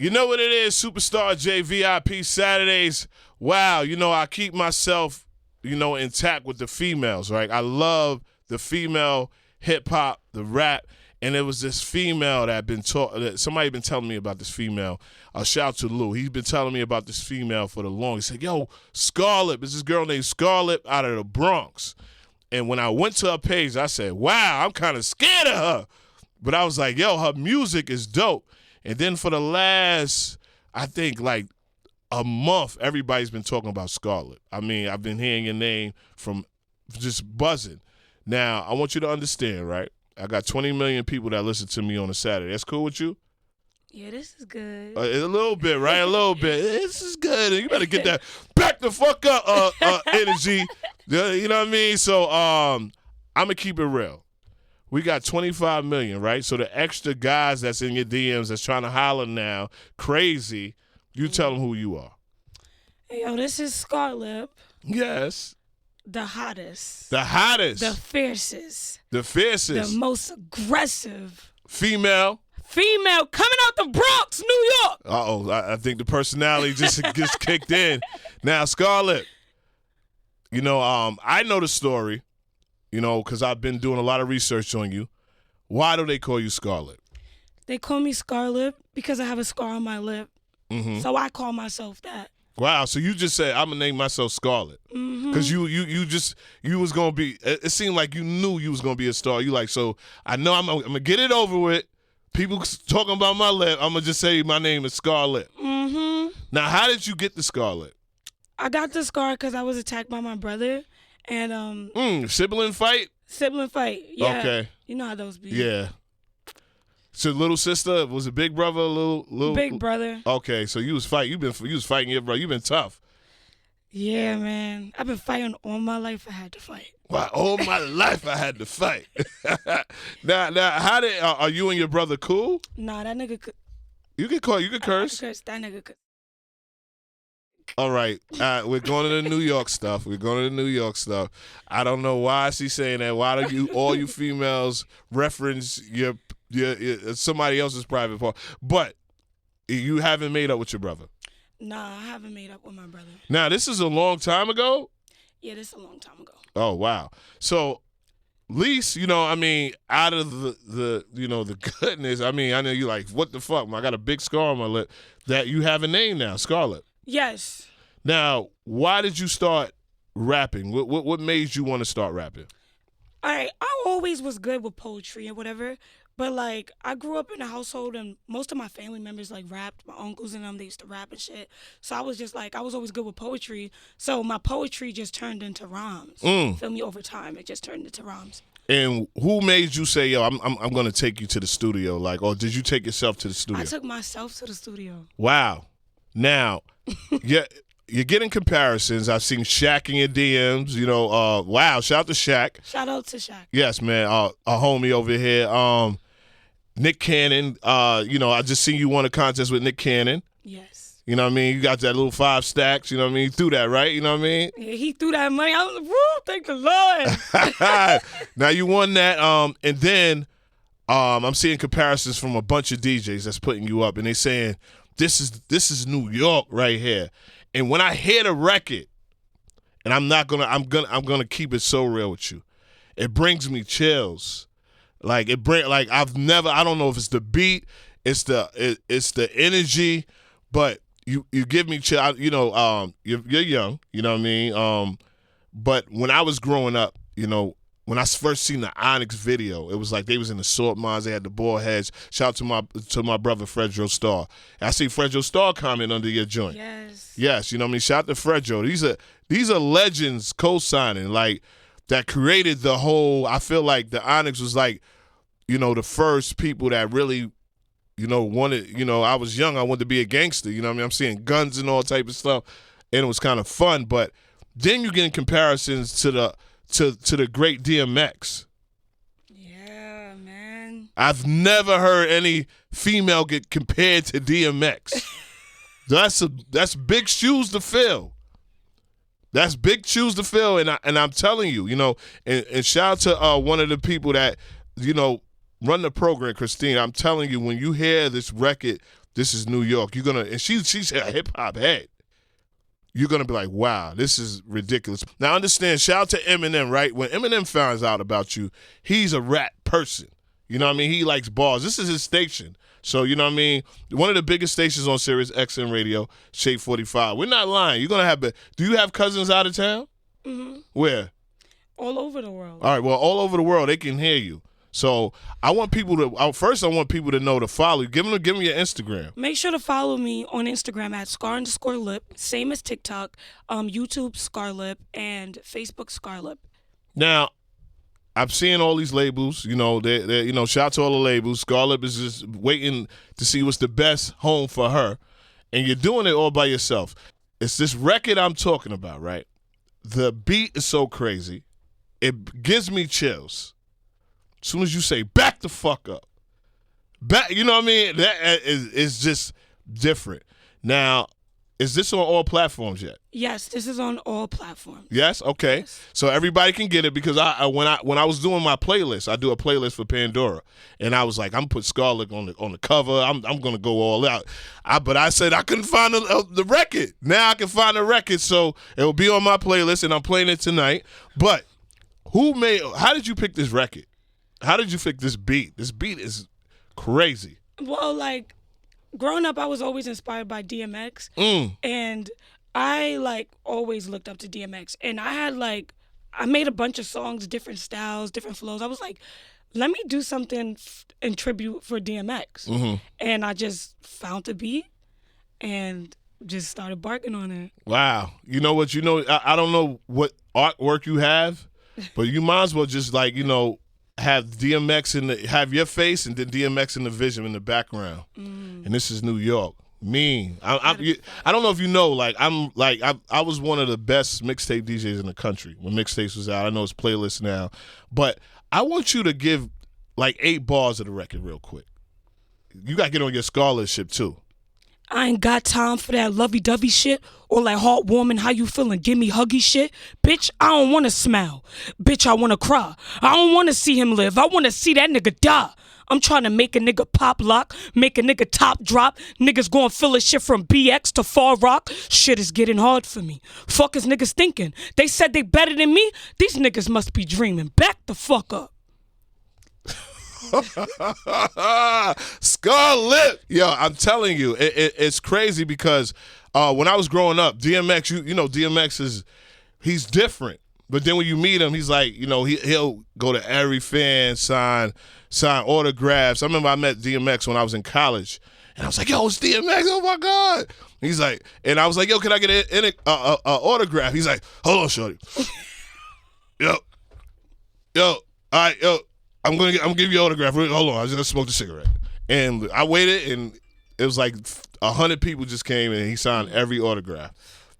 You know what it is, Superstar J VIP Saturdays. Wow, I keep myself, intact with the females, right? I love the female hip-hop, the rap, and it was this female that somebody been telling me about this female. Shout out to Lou. He's been telling me about this female for the longest. He said, yo, Scarlett, there's this girl named Scarlett out of the Bronx. And when I went to her page, I said, wow, I'm kind of scared of her. But I was like, yo, her music is dope. And then for the last, I think, like a month, everybody's been talking about Scarlett. I mean, I've been hearing your name from just buzzing. Now, I want you to understand, right? I got 20 million people that listen to me on a Saturday. That's cool with you? Yeah, this is good. A little bit, right? A little bit. This is good. You better get that back the fuck up energy. You know what I mean? So I'm going to keep it real. We got 25 million, right? So the extra guys that's in your DMs that's trying to holler now, crazy, you tell them who you are. Hey, yo, this is Scarlett. Yes. The hottest. The hottest. The fiercest. The fiercest. The most aggressive. Female Coming out the Bronx, New York. Uh-oh, I think the personality just kicked in. Now, Scarlett, I know the story. Because I've been doing a lot of research on you. Why do they call you Scarlett? They call me Scarlett because I have a scar on my lip. Mm-hmm. So I call myself that. Wow, so you just said, I'm going to name myself Scarlett. Because you was going to be, it seemed like you knew you was going to be a star. You like, so I know I'm going to get it over with. People talking about my lip, I'm going to just say my name is Scarlett. Mm-hmm. Now, how did you get the Scarlett? I got the scar because I was attacked by my brother. And sibling fight? Sibling fight, yeah. Okay. You know how those be. Yeah. So little sister, was it big brother, little big brother? Okay, so you was fighting. You was fighting your brother. You been tough. Yeah, man. I've been fighting all my life. I had to fight. Wow, all my life I had to fight. now, how did are you and your brother cool? Nah, that nigga could. You can call. You can curse. That nigga could. All right, we're going to the New York stuff. I don't know why she's saying that. Why do all you females reference your somebody else's private part? But you haven't made up with your brother. Nah, I haven't made up with my brother. Now, this is a long time ago? Yeah, this is a long time ago. Oh, wow. So, at least, out of the goodness, I know you like, what the fuck? I got a big scar on my lip. That you have a name now, Scarlett. Yes. Now, why did you start rapping? What made you want to start rapping? All right, I always was good with poetry and whatever, but I grew up in a household and most of my family members rapped. My uncles and them, they used to rap and shit. So I was just I was always good with poetry. So my poetry just turned into rhymes. Feel me? Over time, it just turned into rhymes. And who made you say, yo, I'm going to take you to the studio? Or did you take yourself to the studio? I took myself to the studio. Wow. Now, you're getting comparisons. I've seen Shaq in your DMs. Wow, shout out to Shaq. Shout out to Shaq. Yes, man, a homie over here. Nick Cannon, I just seen you won a contest with Nick Cannon. Yes. You know what I mean? You got that little 5 stacks, you know what I mean? He threw that, right? You know what I mean? Yeah, he threw that money. I was like, woo, thank the Lord. Now, you won that, and then I'm seeing comparisons from a bunch of DJs that's putting you up, and they saying, this is New York right here. And when I hear the record, and I'm gonna keep it so real with you, it brings me chills. I don't know if it's the beat, it's the energy, but you give me chill. You're young, you know what I mean. But when I was growing up, when I first seen the Onyx video, it was like they was in the salt mines. They had the ball heads. Shout out to my brother Fredro Starr. I see Fredro Starr comment under your joint. Yes, you know what I mean. Shout out to Fredro. These are legends co-signing that created the whole. I feel like the Onyx was the first people that really, wanted. I was young. I wanted to be a gangster. You know what I mean. I'm seeing guns and all type of stuff, and it was kind of fun. But then you get in comparisons to the great DMX. Yeah, man. I've never heard any female get compared to DMX. That's big shoes to fill. That's big shoes to fill, and I'm telling you, and shout out to one of the people that run the program, Christine. I'm telling you, when you hear this record, this is New York. You're gonna, and she's a hip hop head. You're gonna be like, wow, this is ridiculous. Now understand, shout out to Eminem, right? When Eminem finds out about you, he's a rap person. You know what I mean? He likes bars. This is his station. So, you know what I mean? One of the biggest stations on Sirius XM Radio, Shade 45. We're not lying. You're gonna have, do you have cousins out of town? Mm-hmm. Where? All over the world. All right, well, all over the world, they can hear you. So I want people to, first I want people to know to follow you. Give them your Instagram. Make sure to follow me on Instagram at @scar_lip, same as TikTok, YouTube Scarlett, and Facebook Scarlett. Now, I'm seeing all these labels. You know, they you know, shout out to all the labels. Scarlett is just waiting to see what's the best home for her, and you're doing it all by yourself. It's this record I'm talking about, right? The beat is so crazy, it gives me chills. As soon as you say back the fuck up, back, you know what I mean? That is just different. Now, is this on all platforms yet? Yes, this is on all platforms. Yes, okay. Yes. So everybody can get it because when I was doing my playlist, I do a playlist for Pandora, and I was like, I'm gonna put Scarlett on the cover. I'm gonna go all out. But I said I couldn't find the record. Now I can find the record, so it will be on my playlist, and I'm playing it tonight. But how did you pick this record? How did you pick this beat? This beat is crazy. Well, like, growing up, I was always inspired by DMX. And I, always looked up to DMX. And I made a bunch of songs, different styles, different flows. I was like, let me do something in tribute for DMX. Mm-hmm. And I just found the beat and just started barking on it. Wow. You know what? I don't know what artwork you have, but you might as well just, have DMX have your face and then DMX in the vision in the background. And this is New York. Mean. I don't know if you know, I was one of the best mixtape DJs in the country when mixtapes was out. I know it's playlists now, but I want you to give 8 bars of the record real quick. You got to get on your Scarlett ship too. I ain't got time for that lovey-dovey shit or heartwarming, how you feeling, give me huggy shit. Bitch, I don't want to smile. Bitch, I want to cry. I don't want to see him live. I want to see that nigga die. I'm trying to make a nigga pop lock, make a nigga top drop. Niggas gonna feel this shit from BX to Far Rock. Shit is getting hard for me. Fuck is niggas thinking? They said they better than me? These niggas must be dreaming. Back the fuck up. Scarlett, yo, I'm telling you, it's crazy because when I was growing up, DMX, you know, DMX he's different. But then when you meet him, he's like, he'll go to every fan, sign autographs. I remember I met DMX when I was in college, and I was like, yo, it's DMX, oh my God. He's like, and I was like, yo, can I get an autograph? He's like, hold on, shorty. Yo, all right, yo. I'm gonna give you an autograph. Hold on, I just smoked a cigarette, and I waited, and it was like 100 people just came, and he signed every autograph.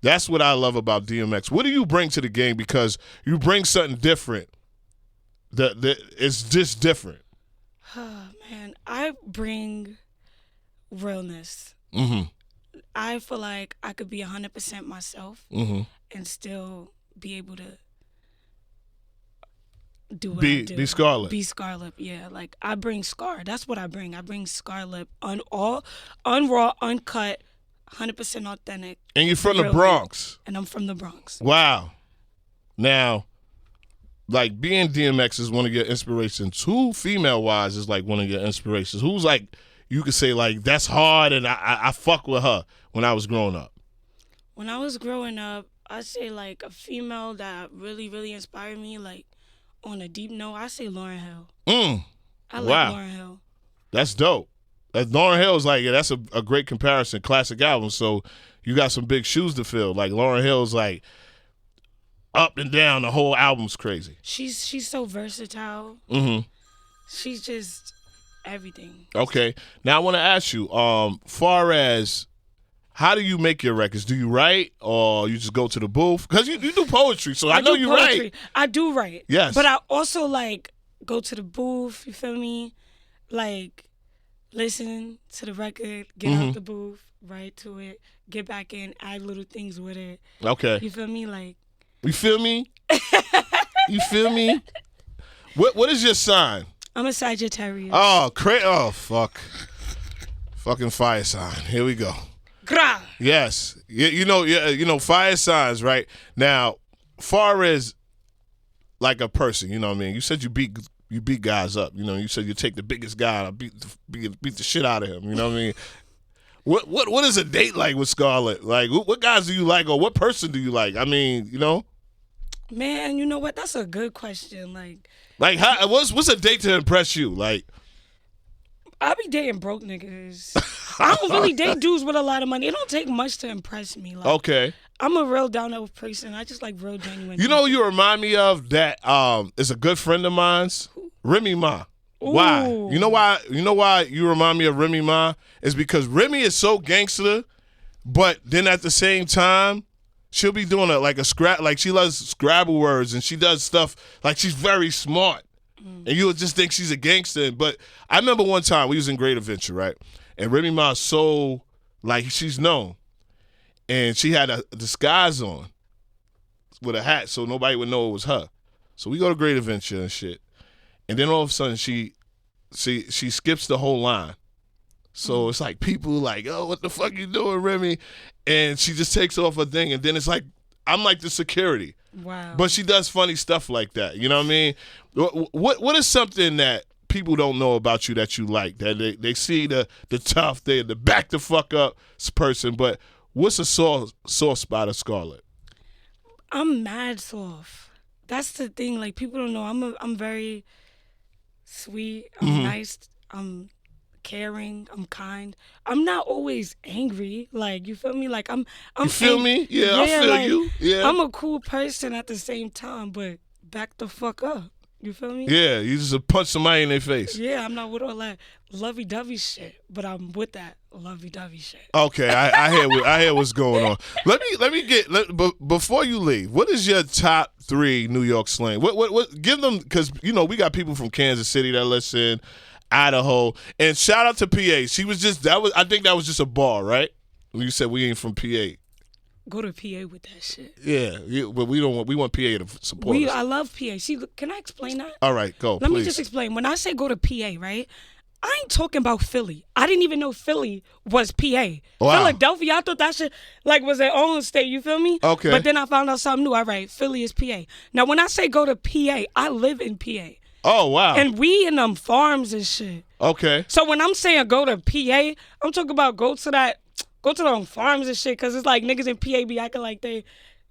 That's what I love about DMX. What do you bring to the game? Because you bring something different. That it's just different. Oh, man, I bring realness. Mm-hmm. I feel like I could be 100% myself and still be able to do what I do. Be Scarlett. Be Scarlett, yeah. I bring Scar. That's what I bring. I bring Scarlett unraw, uncut, 100% authentic. And you're from the Bronx. And I'm from the Bronx. Wow. Now, being DMX is one of your inspirations. Who, female-wise, is one of your inspirations? Who's you could say that's hard and I fuck with her when I was growing up? When I was growing up, I'd say a female that really, really inspired me, on a deep note, I say Lauryn Hill. I like Lauryn Hill. That's dope. Lauryn Hill is that's a great comparison, classic album. So you got some big shoes to fill. Lauryn Hill is up and down. The whole album's crazy. She's so versatile. She's just everything. Okay. Now I want to ask you, far as how do you make your records? Do you write or you just go to the booth? Because you do poetry, so I know you write. I do write. Yes. But I also go to the booth, you feel me? Listen to the record, get out the booth, write to it, get back in, add little things with it. Okay. You feel me? You feel me? You feel me? What is your sign? I'm a Sagittarius. Oh, fuck. Fucking fire sign. Here we go. Gra. Yes. You know, fire signs, right? Now, far as like a person, you know what I mean? You said you beat guys up. You know, you said you take the biggest guy and beat the shit out of him. You know what I mean? What is a date like with Scarlett? Like, what guys do you like, or what person do you like? I mean, you know. Man, you know what? That's a good question. Like how, what's a date to impress you? Like, I be dating broke niggas. I don't really date dudes with a lot of money. It don't take much to impress me. Like, okay. I'm a real down-to-earth person. I just like real genuine. You know who you remind me of that is a good friend of mine's? Remy Ma. Ooh. Why? You know why? You know why you remind me of Remy Ma? Is because Remy is so gangster, but then at the same time, she'll be doing a scrap, like she loves Scrabble words and she does stuff like she's very smart. And you would just think she's a gangster. But I remember one time we was in Great Adventure, right? And Remy Ma's so, like, she's known. And she had a disguise on with a hat so nobody would know it was her. So we go to Great Adventure and shit. And then all of a sudden she skips the whole line. So it's like people like, oh, what the fuck you doing, Remy? And she just takes off her thing. And then it's like, I'm like the security. Wow. But she does funny stuff like that. You know what I mean? What is something that people don't know about you that you like? That they see the tough, the back the fuck up person. But what's a sore spot of Scarlett? I'm mad soft. That's the thing. Like, people don't know. I'm very sweet. I'm nice. I'm caring. I'm kind. I'm not always angry. Like, you feel me? Like, I'm you feel me? Yeah, I feel like, you. Yeah. I'm a cool person at the same time, but back the fuck up. You feel me? Yeah, you just punch somebody in their face. Yeah, I'm not with all that lovey-dovey shit, but I'm with that lovey-dovey shit. Okay, I hear what's going on. Let me get before you leave. What is your top 3 New York slang? What give them, because you know we got people from Kansas City that listen, Idaho, and shout out to PA. She was just I think that was just a bar, right? When you said we ain't from PA. Go to PA with that shit. Yeah, but we want PA to support us. I love PA. See, can I explain that? All right, go. Let me just explain. When I say go to PA, right? I ain't talking about Philly. I didn't even know Philly was PA. Wow. Philadelphia, I thought that shit was their own state, you feel me? Okay. But then I found out something new. All right, Philly is PA. Now, when I say go to PA, I live in PA. Oh, wow. And we in them farms and shit. Okay. So when I'm saying go to PA, I'm talking about go to them farms and shit, because it's like niggas in PA be acting like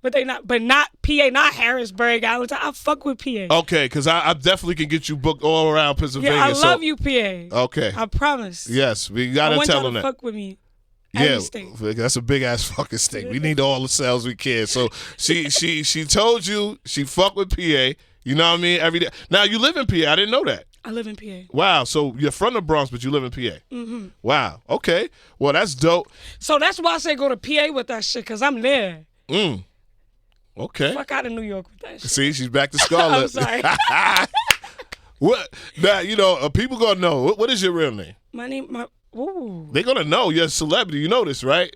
but not PA, not Harrisburg, Allentown. I fuck with PA. Okay, because I definitely can get you booked all around Pennsylvania. Yeah, I love you, PA. Okay. I promise. Yes, we got to tell them that. Fuck with me. Yeah, that's a big ass fucking state. We need all the sales we can. So she told you she fuck with PA. You know what I mean? Every day. Now you live in PA. I didn't know that. I live in PA. Wow. So you're from the Bronx, but you live in PA. Mm-hmm. Wow. Okay. Well, that's dope. So that's why I say go to PA with that shit, because I'm there. Okay. Fuck out of New York with that shit. See, she's back to Scarlett. I'm sorry. What? Now, you know, people going to know. What is your real name? My name, ooh. They're going to know. You're a celebrity. You know this, right?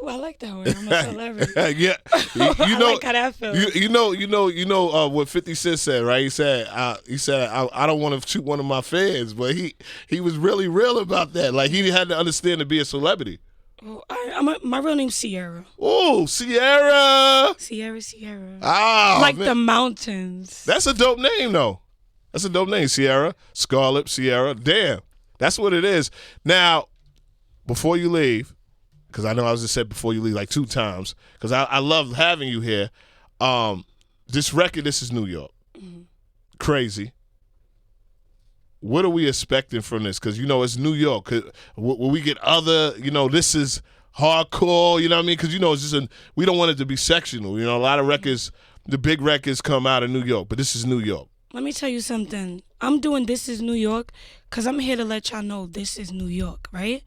Ooh, I like that word. I'm a celebrity. Yeah. You know, I like how that feels. You know what 50 Cent said, right? He said I don't want to shoot one of my fans, but he was really real about that. Like, he had to understand to be a celebrity. Oh, my real name's Sierra. Oh, Sierra. Sierra. Ah, like man. the mountains. That's a dope name, though. That's a dope name, Sierra. Scarlett, Sierra. Damn. That's what it is. Now, before you leave, because I know I was just said before you leave like 2 times, because I love having you here. This record, this is New York. Mm-hmm. Crazy. What are we expecting from this? Because, you know, it's New York. Will we get other, you know, this is hardcore, you know what I mean? Because, you know, it's just we don't want it to be sectional. You know, a lot of records, the big records come out of New York, but this is New York. Let me tell you something. I'm doing This Is New York because I'm here to let y'all know this is New York, right?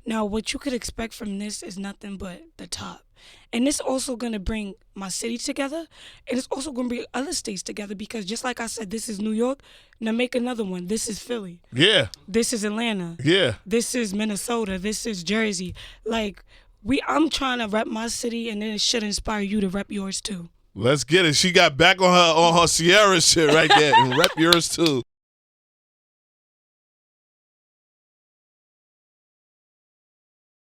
Now, what you could expect from this is nothing but the top. And it's also going to bring my city together, and it's also going to bring other states together, because just like I said, this is New York. Now make another one. This is Philly. Yeah. This is Atlanta. Yeah. This is Minnesota. This is Jersey. Like, I'm trying to rep my city, and then it should inspire you to rep yours too. Let's get it. She got back on her Sierra shit right there, and rep yours too.